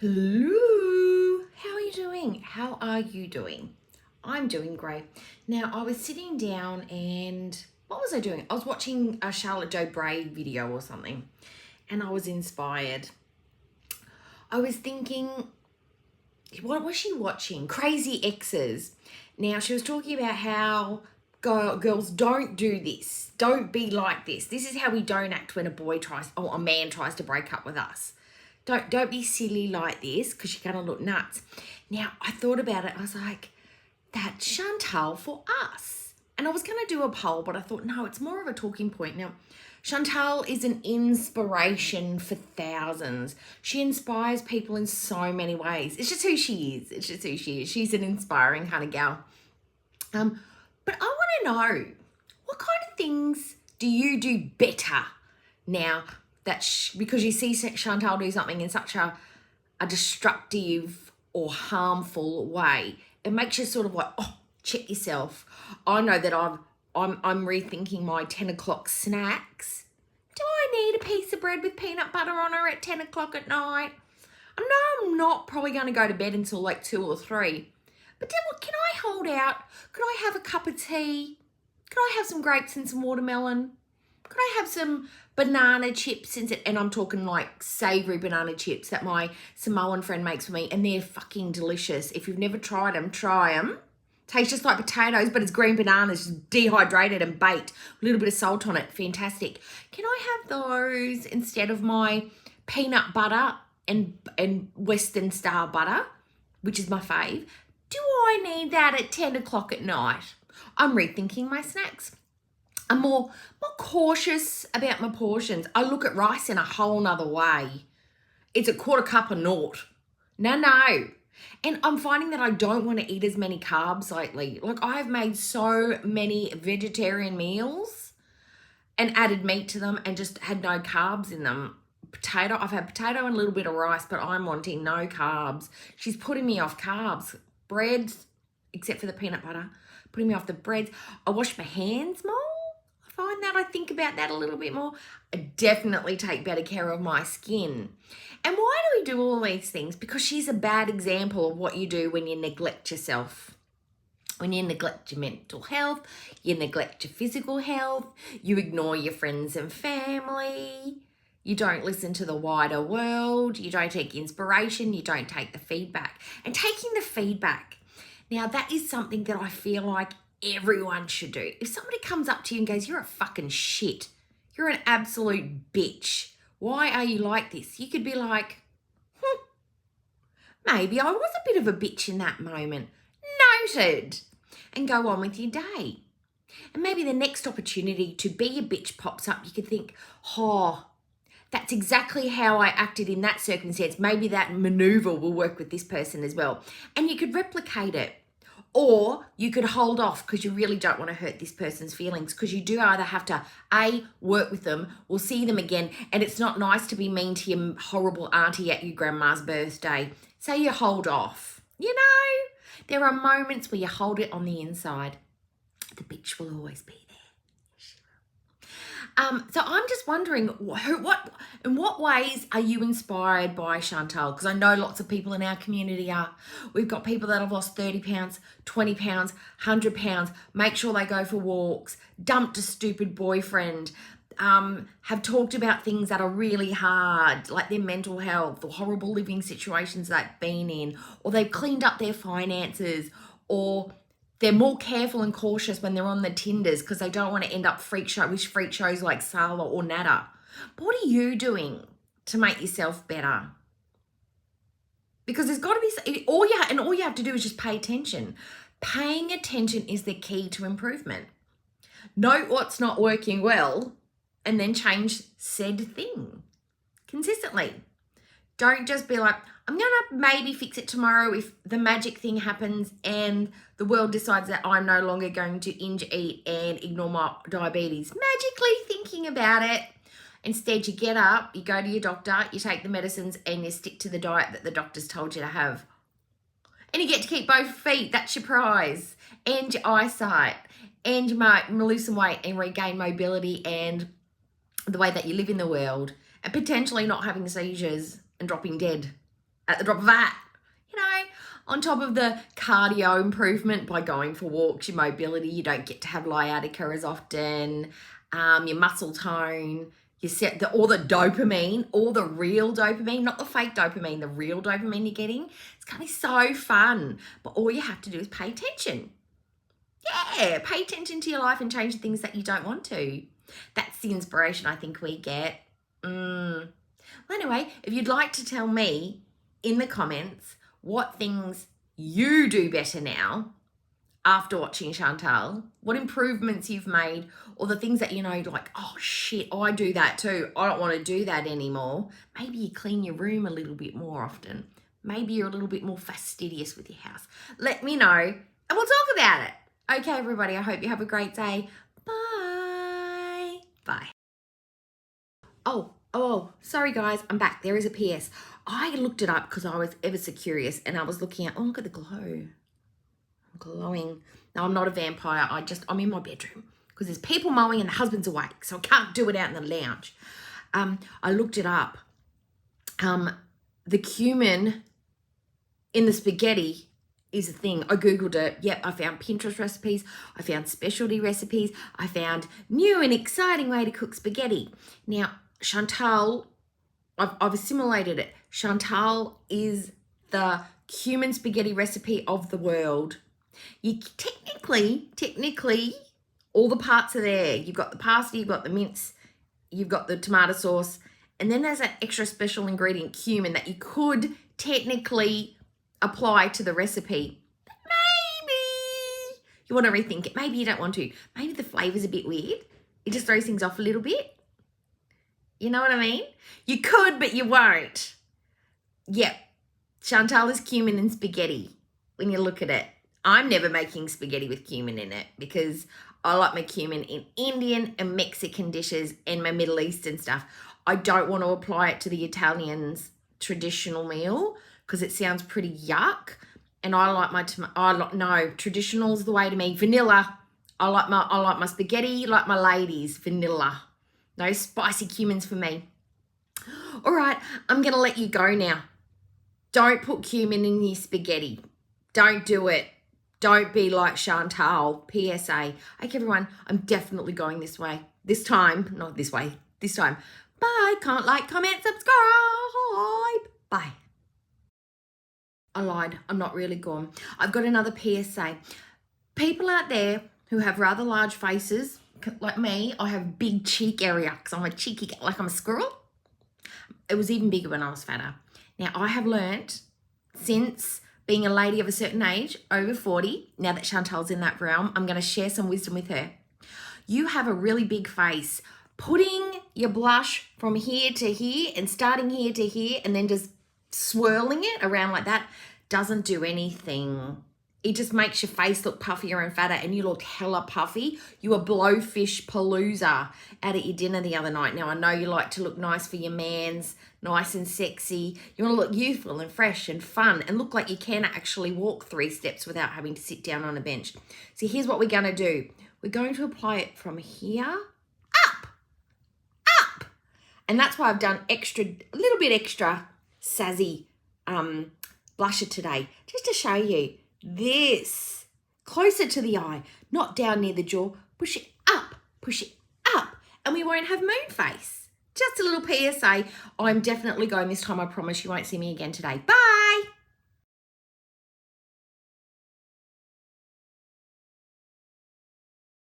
Hello, how are you doing? How are you doing? I'm doing great. Now, I was sitting down and what was I doing? I was watching a Charlotte Joe Bray video or something and I was inspired. I was thinking, what was she watching? Crazy Exes. Now, she was talking about how girls don't do this. Don't be like this. This is how we don't act when a man tries to break up with us. Don't be silly like this because you're going to look nuts. Now, I thought about it. I was like, that's Chantal for us. And I was going to do a poll, but I thought, no, it's more of a talking point. Now, Chantal is an inspiration for thousands. She inspires people in so many ways. It's just who she is. She's an inspiring kind of gal. But I want to know, what kind of things do you do better now? Because you see Chantal do something in such a destructive or harmful way, it makes you sort of like, oh, check yourself. I know that I'm rethinking my 10 o'clock snacks. Do I need a piece of bread with peanut butter on her at 10 o'clock at night? I know I'm not probably going to go to bed until like 2 or 3. But can I hold out? Could I have a cup of tea? Could I have some grapes and some watermelon? Could I have some banana chips, and I'm talking like savoury banana chips that my Samoan friend makes for me, and they're fucking delicious. If you've never tried them, try them. Tastes just like potatoes, but it's green bananas, just dehydrated and baked. A little bit of salt on it. Fantastic. Can I have those instead of my peanut butter and Western Star butter, which is my fave? Do I need that at 10 o'clock at night? I'm rethinking my snacks. I'm more cautious about my portions. I look at rice in a whole nother way. It's a quarter cup of naught. No. And I'm finding that I don't want to eat as many carbs lately. Like, I have made so many vegetarian meals and added meat to them and just had no carbs in them. I've had potato and a little bit of rice, but I'm wanting no carbs. She's putting me off carbs. Breads, except for the peanut butter, putting me off the breads. I wash my hands more. Find that I think about that a little bit more. I definitely take better care of my skin. And why do we do all these things? Because she's a bad example of what you do when you neglect yourself. When you neglect your mental health, you neglect your physical health, you ignore your friends and family, you don't listen to the wider world, you don't take inspiration, you don't take the feedback. And taking the feedback, now that is something that I feel like everyone should do. If somebody comes up to you and goes, you're a fucking shit, you're an absolute bitch, why are you like this? You could be like, maybe I was a bit of a bitch in that moment. Noted. And go on with your day. And maybe the next opportunity to be a bitch pops up, you could think, oh, that's exactly how I acted in that circumstance. Maybe that maneuver will work with this person as well. And you could replicate it. Or you could hold off because you really don't want to hurt this person's feelings, because you do either have to, A, work with them or see them again. And it's not nice to be mean to your horrible auntie at your grandma's birthday. So you hold off. You know, there are moments where you hold it on the inside. The bitch will always be there. So I'm just wondering, in what ways are you inspired by Chantal? Because I know lots of people in our community are. We've got people that have lost 30 pounds, 20 pounds, 100 pounds, make sure they go for walks, dumped a stupid boyfriend, have talked about things that are really hard, like their mental health or horrible living situations they've been in, or they've cleaned up their finances, or they're more careful and cautious when they're on the Tinders because they don't want to end up freak shows like Sala or Nada. But what are you doing to make yourself better? Because there's got to be, all you have to do is just pay attention. Paying attention is the key to improvement. Note what's not working well and then change said thing consistently. Don't just be like, I'm going to maybe fix it tomorrow if the magic thing happens and the world decides that I'm no longer going to eat and ignore my diabetes. Magically thinking about it. Instead, you get up, you go to your doctor, you take the medicines and you stick to the diet that the doctor's told you to have. And you get to keep both feet. That's your prize. And your eyesight. And you might lose some weight and regain mobility and the way that you live in the world. And potentially not having seizures and dropping dead. at the drop of a hat. You know, on top of the cardio improvement by going for walks, your mobility, you don't get to have sciatica as often, your muscle tone, you set all the dopamine, all the real dopamine, not the fake dopamine, the real dopamine you're getting. It's going to be so fun. But all you have to do is pay attention. Yeah, pay attention to your life and change the things that you don't want to. That's the inspiration I think we get. Well, anyway, if you'd like to tell me in the comments what things you do better now after watching Chantal, what improvements you've made, or the things that you know, like, oh shit, I do that too. I don't want to do that anymore. Maybe you clean your room a little bit more often. Maybe you're a little bit more fastidious with your house. Let me know and we'll talk about it. Okay, everybody, I hope you have a great day. Bye. Bye. Oh, sorry guys, I'm back. There is a PS. I looked it up because I was ever so curious and I was looking at, oh, look at the glow. I'm glowing. No, I'm not a vampire. I'm in my bedroom because there's people mowing and the husband's awake, so I can't do it out in the lounge. I looked it up. The cumin in the spaghetti is a thing. I Googled it. Yep, I found Pinterest recipes. I found specialty recipes. I found new and exciting way to cook spaghetti. Now, Chantal, I've assimilated it. Chantal is the cumin spaghetti recipe of the world. You technically, all the parts are there. You've got the pasta, you've got the mince, you've got the tomato sauce, and then there's that extra special ingredient, cumin, that you could technically apply to the recipe. But maybe you want to rethink it. Maybe you don't want to. Maybe the flavor's a bit weird. It just throws things off a little bit. You know what I mean? You could, but you won't. Yep. Chantal is cumin and spaghetti when you look at it. I'm never making spaghetti with cumin in it because I like my cumin in Indian and Mexican dishes and my Middle Eastern stuff. I don't want to apply it to the Italians' traditional meal because it sounds pretty yuck. And I like no, traditional's the way to me. Vanilla. I like my spaghetti like my ladies. Vanilla. No spicy cumins for me. All right, I'm going to let you go now. Don't put cumin in your spaghetti. Don't do it. Don't be like Chantal. PSA. Okay, everyone, I'm definitely going this way. This time. Not this way. This time. Bye. Can't like, comment, subscribe. Bye. I lied. I'm not really gone. I've got another PSA. People out there who have rather large faces, like me, I have big cheek area because I'm a cheeky, like I'm a squirrel. It was even bigger when I was fatter. Now, I have learnt since being a lady of a certain age, over 40, now that Chantal's in that realm, I'm going to share some wisdom with her. You have a really big face. Putting your blush from here to here and starting here to here and then just swirling it around like that doesn't do anything. It just makes your face look puffier and fatter and you look hella puffy. You were blowfish palooza out at your dinner the other night. Now, I know you like to look nice for your mans, nice and sexy. You want to look youthful and fresh and fun and look like you can actually walk 3 steps without having to sit down on a bench. So here's what we're going to do. We're going to apply it from here up. And that's why I've done a little bit extra sassy blusher today, just to show you. This, closer to the eye, not down near the jaw. Push it up, and we won't have moon face. Just a little PSA. I'm definitely going this time. I promise you won't see me again today. Bye.